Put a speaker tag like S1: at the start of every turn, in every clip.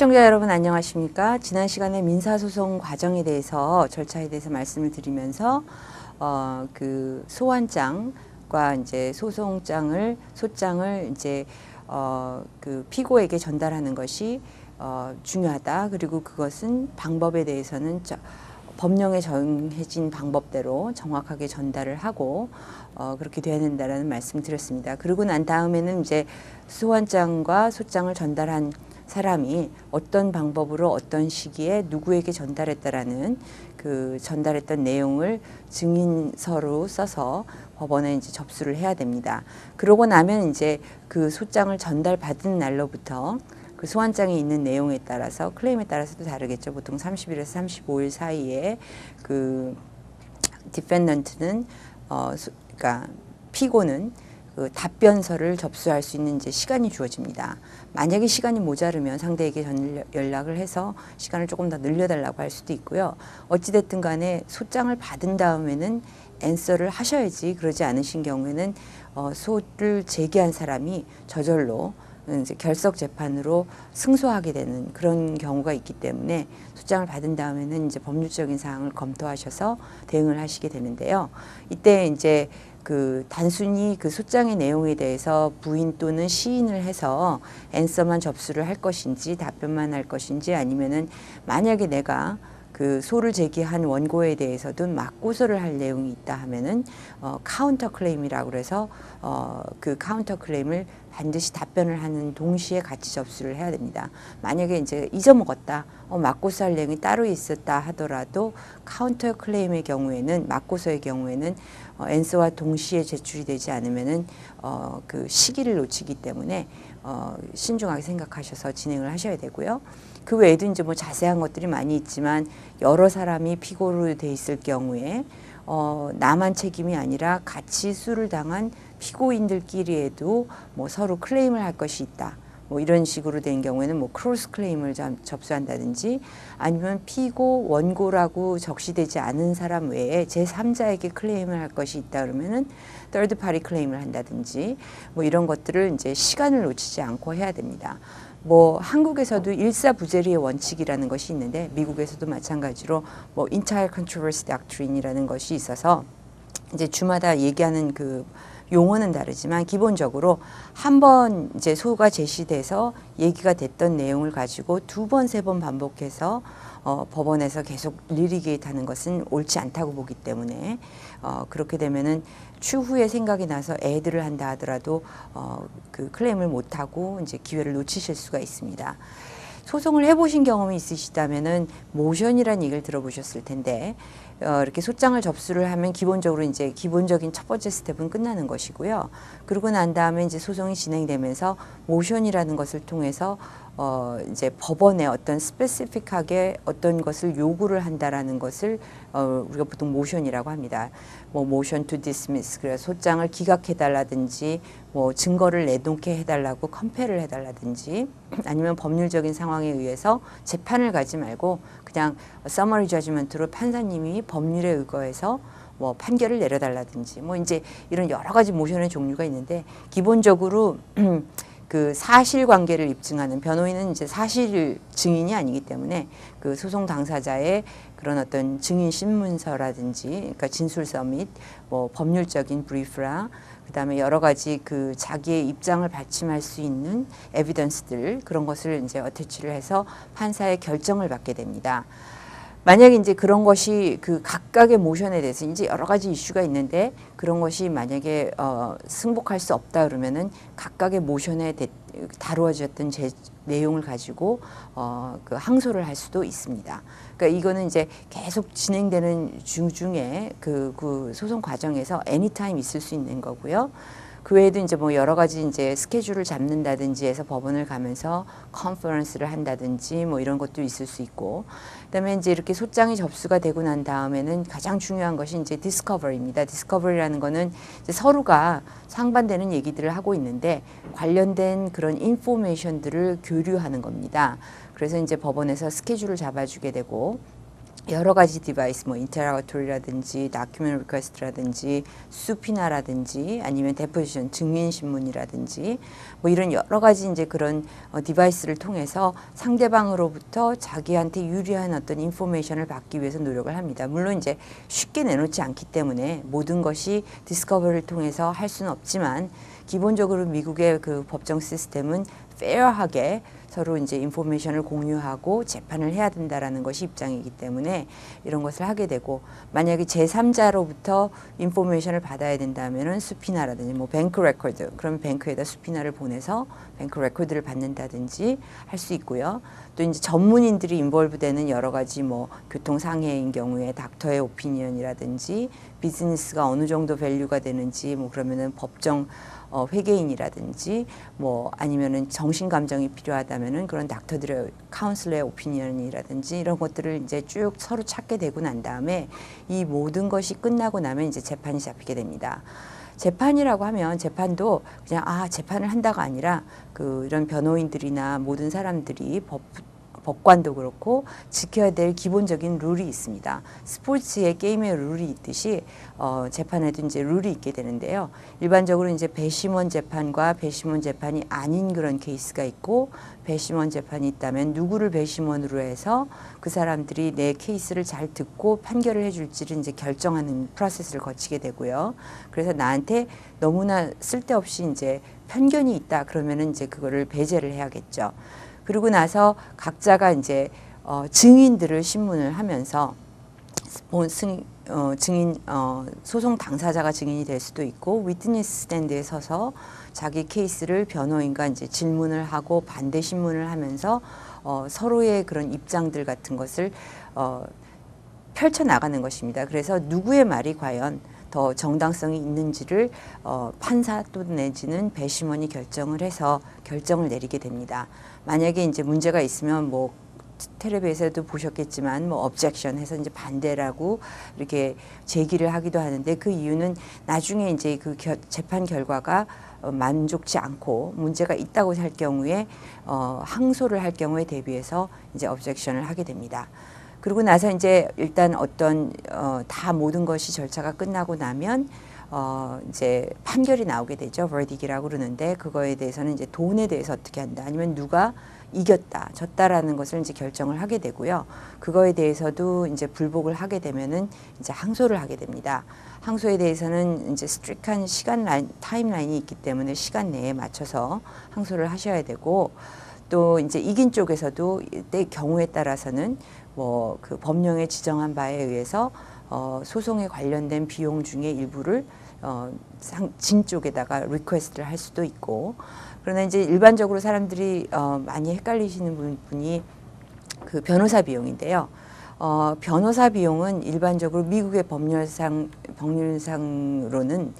S1: 시청자 여러분 안녕하십니까? 지난 시간에 민사소송 과정에 대해서 절차에 대해서 말씀을 드리면서 그 소환장과 이제 소장을 이제 그 피고에게 전달하는 것이 중요하다. 그리고 그것은 방법에 대해서는 법령에 정해진 방법대로 정확하게 전달을 하고 그렇게 돼야 된다라는 말씀 드렸습니다. 그러고 난 다음에는 이제 소환장과 소장을 전달한 사람이 어떤 방법으로 어떤 시기에 누구에게 전달했다라는 그 전달했던 내용을 증인서로 써서 법원에 이제 접수를 해야 됩니다. 그러고 나면 이제 그 소장을 전달받은 날로부터 그 소환장에 있는 내용에 따라서 클레임에 따라서도 다르겠죠. 보통 30일에서 35일 사이에 그 디펜던트는 그러니까 피고는 그 답변서를 접수할 수 있는 이제 시간이 주어집니다. 만약에 시간이 모자르면 상대에게 연락을 해서 시간을 조금 더 늘려달라고 할 수도 있고요. 어찌됐든 간에 소장을 받은 다음에는 앤서를 하셔야지, 그러지 않으신 경우에는 소를 제기한 사람이 저절로 이제 결석 재판으로 승소하게 되는 그런 경우가 있기 때문에 소장을 받은 다음에는 이제 법률적인 사항을 검토하셔서 대응을 하시게 되는데요. 이때 이제 그 단순히 그 소장의 내용에 대해서 부인 또는 시인을 해서 앤서만 접수를 할 것인지 답변만 할 것인지, 아니면은 만약에 내가 그 소를 제기한 원고에 대해서도 맞고소를 할 내용이 있다 하면은 카운터 클레임이라고 그래서 그 카운터 클레임을 반드시 답변을 하는 동시에 같이 접수를 해야 됩니다. 만약에 이제 잊어먹었다, 맞고소할 내용이 따로 있었다 하더라도 카운터 클레임의 경우에는, 맞고소의 경우에는 앤서와 동시에 제출이 되지 않으면은 그 시기를 놓치기 때문에 신중하게 생각하셔서 진행을 하셔야 되고요. 그 외에도 이제 뭐 자세한 것들이 많이 있지만 여러 사람이 피고로 돼 있을 경우에 나만 책임이 아니라 같이 수를 당한 피고인들끼리에도 뭐 서로 클레임을 할 것이 있다. 뭐 이런 식으로 된 경우에는 뭐 크로스 클레임을 접수한다든지, 아니면 피고 원고라고 적시되지 않은 사람 외에 제3자에게 클레임을 할 것이 있다 그러면은 third party 클레임을 한다든지, 뭐 이런 것들을 이제 시간을 놓치지 않고 해야 됩니다. 뭐 한국에서도 일사부재리의 원칙이라는 것이 있는데 미국에서도 마찬가지로 뭐 entire controversy doctrine이라는 것이 있어서 이제 주마다 얘기하는 그 용어는 다르지만 기본적으로 한 번 이제 소가 제시돼서 얘기가 됐던 내용을 가지고 두 번, 세 번 반복해서 법원에서 계속 리리게이트하는 것은 옳지 않다고 보기 때문에 그렇게 되면은 추후에 생각이 나서 애들을 한다 하더라도 그 클레임을 못 하고 이제 기회를 놓치실 수가 있습니다. 소송을 해보신 경험이 있으시다면은 모션이라는 얘기를 들어보셨을 텐데 이렇게 소장을 접수를 하면 기본적으로 이제 기본적인 첫 번째 스텝은 끝나는 것이고요. 그러고 난 다음에 이제 소송이 진행되면서 모션이라는 것을 통해서 이제 법원에 어떤 스페시픽하게 어떤 것을 요구를 한다라는 것을 우리가 보통 모션이라고 합니다. 뭐 모션 투 디스미스, 그래서 소장을 기각해달라든지, 뭐 증거를 내놓게 해달라고 컴패를 해달라든지, 아니면 법률적인 상황에 의해서 재판을 가지 말고 그냥 서머리 저지먼트로 판사님이 법률에 의거해서 뭐 판결을 내려달라든지, 뭐 이제 이런 여러 가지 모션의 종류가 있는데 기본적으로 그 사실관계를 입증하는, 변호인은 이제 사실 증인이 아니기 때문에 그 소송 당사자의 그런 어떤 증인 신문서라든지, 그러니까 진술서 및 뭐 법률적인 브리프랑 그다음에 여러 가지 그 자기의 입장을 받침할 수 있는 에비던스들, 그런 것을 이제 어태치를 해서 판사의 결정을 받게 됩니다. 만약에 이제 그런 것이 그 각각의 모션에 대해서 이제 여러 가지 이슈가 있는데 그런 것이 만약에 승복할 수 없다 그러면은 각각의 모션에 다루어졌던 내용을 가지고 그 항소를 할 수도 있습니다. 그러니까 이거는 이제 계속 진행되는 중에 그 소송 과정에서 애니타임 있을 수 있는 거고요. 그 외에도 이제 뭐 여러 가지 이제 스케줄을 잡는다든지 해서 법원을 가면서 컨퍼런스를 한다든지 뭐 이런 것도 있을 수 있고, 그다음에 이제 이렇게 소장이 접수가 되고 난 다음에는 가장 중요한 것이 이제 디스커버리입니다. 디스커버리라는 거는 이제 서로가 상반되는 얘기들을 하고 있는데 관련된 그런 인포메이션들을 교류하는 겁니다. 그래서 이제 법원에서 스케줄을 잡아주게 되고, 여러 가지 디바이스, 뭐 인터로거토리라든지 다큐멘트 리퀘스트라든지 수피나라든지 아니면 데포지션 증인 신문이라든지 뭐 이런 여러 가지 이제 그런 디바이스를 통해서 상대방으로부터 자기한테 유리한 어떤 인포메이션을 받기 위해서 노력을 합니다. 물론 이제 쉽게 내놓지 않기 때문에 모든 것이 디스커버리를 통해서 할 수는 없지만 기본적으로 미국의 그 법정 시스템은 페어하게 서로 이제 인포메이션을 공유하고 재판을 해야 된다라는 것이 입장이기 때문에 이런 것을 하게 되고, 만약에 제3자로부터 인포메이션을 받아야 된다면은 수피나라든지 뭐 뱅크 레코드, 그러면 뱅크에다 수피나를 보내서 뱅크 레코드를 받는다든지 할 수 있고요. 또 이제 전문인들이 인볼브되는 여러 가지 뭐 교통상해인 경우에 닥터의 오피니언이라든지 비즈니스가 어느 정도 밸류가 되는지 뭐 그러면은 법정 회계인이라든지 뭐 아니면은 정신 감정이 필요하다면은 그런 닥터들의 카운슬러의 오피니언이라든지 이런 것들을 이제 쭉 서로 찾게 되고 난 다음에 이 모든 것이 끝나고 나면 이제 재판이 잡히게 됩니다. 재판이라고 하면 재판도 그냥 재판을 한다가 아니라 그 이런 변호인들이나 모든 사람들이 법관도 그렇고 지켜야 될 기본적인 룰이 있습니다. 스포츠의 게임의 룰이 있듯이 재판에도 이제 룰이 있게 되는데요. 일반적으로 이제 배심원 재판과 배심원 재판이 아닌 그런 케이스가 있고, 배심원 재판이 있다면 누구를 배심원으로 해서 그 사람들이 내 케이스를 잘 듣고 판결을 해줄지를 이제 결정하는 프로세스를 거치게 되고요. 그래서 나한테 너무나 쓸데없이 이제 편견이 있다 그러면은 이제 그거를 배제를 해야겠죠. 그리고 나서 각자가 이제 증인들을 신문을 하면서 소송 당사자가 증인이 될 수도 있고, 위트니스 스탠드에 서서 자기 케이스를 변호인과 이제 질문을 하고 반대 신문을 하면서 서로의 그런 입장들 같은 것을 펼쳐 나가는 것입니다. 그래서 누구의 말이 과연 더 정당성이 있는지를 판사 또 내지는 배심원이 결정을 해서 결정을 내리게 됩니다. 만약에 이제 문제가 있으면 뭐 텔레비에서도 보셨겠지만 뭐 objection 해서 이제 반대라고 이렇게 제기를 하기도 하는데, 그 이유는 나중에 이제 그 재판 결과가 만족치 않고 문제가 있다고 할 경우에 항소를 할 경우에 대비해서 이제 objection을 하게 됩니다. 그리고 나서 이제 일단 어떤 다 모든 것이 절차가 끝나고 나면 이제 판결이 나오게 되죠. verdict이라고 그러는데, 그거에 대해서는 이제 돈에 대해서 어떻게 한다, 아니면 누가 이겼다, 졌다라는 것을 이제 결정을 하게 되고요. 그거에 대해서도 이제 불복을 하게 되면은 이제 항소를 하게 됩니다. 항소에 대해서는 이제 스트릭한 타임라인이 있기 때문에 시간 내에 맞춰서 항소를 하셔야 되고, 또 이제 이긴 쪽에서도 때 경우에 따라서는 뭐 그 법령에 지정한 바에 의해서 소송에 관련된 비용 중에 일부를 진 쪽에다가 리퀘스트를 할 수도 있고, 그러나 이제 일반적으로 사람들이 많이 헷갈리시는 부분이 그 변호사 비용인데요. 변호사 비용은 일반적으로 미국의 법률상으로는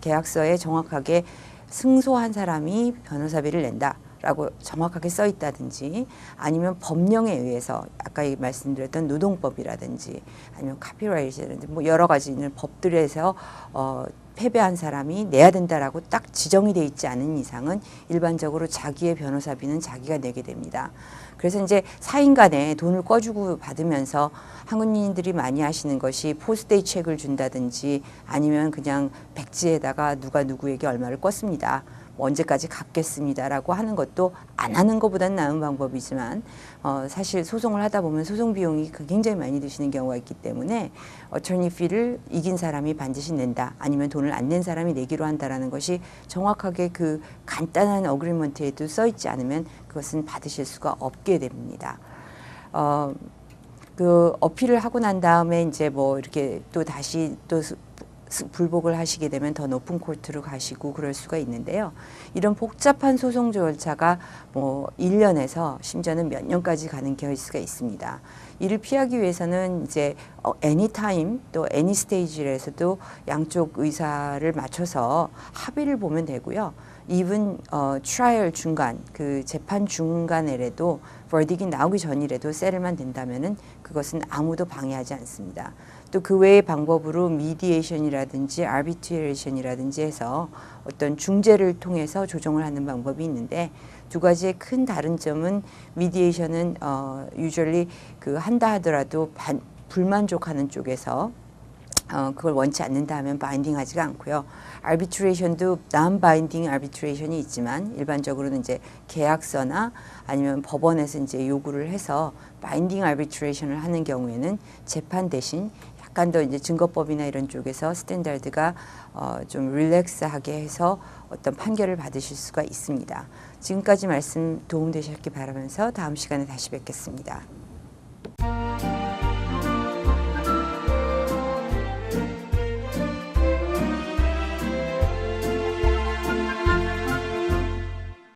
S1: 계약서에 정확하게 승소한 사람이 변호사비를 낸다라고 정확하게 써 있다든지, 아니면 법령에 의해서 아까 말씀드렸던 노동법이라든지 아니면 카피라이트라든지 뭐 여러 가지 법들에서 패배한 사람이 내야 된다라고 딱 지정이 돼 있지 않은 이상은 일반적으로 자기의 변호사비는 자기가 내게 됩니다. 그래서 이제 사인 간에 돈을 꿔주고 받으면서 한국인들이 많이 하시는 것이 포스테이 책을 준다든지 아니면 그냥 백지에다가 누가 누구에게 얼마를 껐습니다, 언제까지 갚겠습니다라고 하는 것도 안 하는 것보다는 나은 방법이지만 사실 소송을 하다 보면 소송 비용이 굉장히 많이 드시는 경우가 있기 때문에 어터니 피를 이긴 사람이 반드시 낸다, 아니면 돈을 안 낸 사람이 내기로 한다라는 것이 정확하게 그 간단한 어그리먼트에도 써 있지 않으면 그것은 받으실 수가 없게 됩니다. 그 어필을 하고 난 다음에 이제 뭐 이렇게 또 다시 또 불복을 하시게 되면 더 높은 코트로 가시고 그럴 수가 있는데요. 이런 복잡한 소송 절차가 뭐 1년에서 심지어는 몇 년까지 가는 케이스가 있습니다. 이를 피하기 위해서는 이제 anytime 또 any stage에서도 양쪽 의사를 맞춰서 합의를 보면 되고요. even trial 중간, 그 재판 중간에라도 verdict이 나오기 전이라도 세를만 된다면은 그것은 아무도 방해하지 않습니다. 또 그 외의 방법으로 미디에이션이라든지 아비트레이션이라든지 해서 어떤 중재를 통해서 조정을 하는 방법이 있는데, 두 가지의 큰 다른 점은 미디에이션은 usually 그 한다 하더라도 불만족하는 쪽에서 그걸 원치 않는다 하면 바인딩하지가 않고요. 아비트레이션도 non-binding arbitration이 있지만 일반적으로는 이제 계약서나 아니면 법원에서 이제 요구를 해서 바인딩 아비트레이션을 하는 경우에는 재판 대신 약간 더 이제 증거법이나 이런 쪽에서 스탠다드가 좀 릴렉스하게 해서 어떤 판결을 받으실 수가 있습니다. 지금까지 말씀 도움되셨기 바라면서 다음 시간에 다시 뵙겠습니다.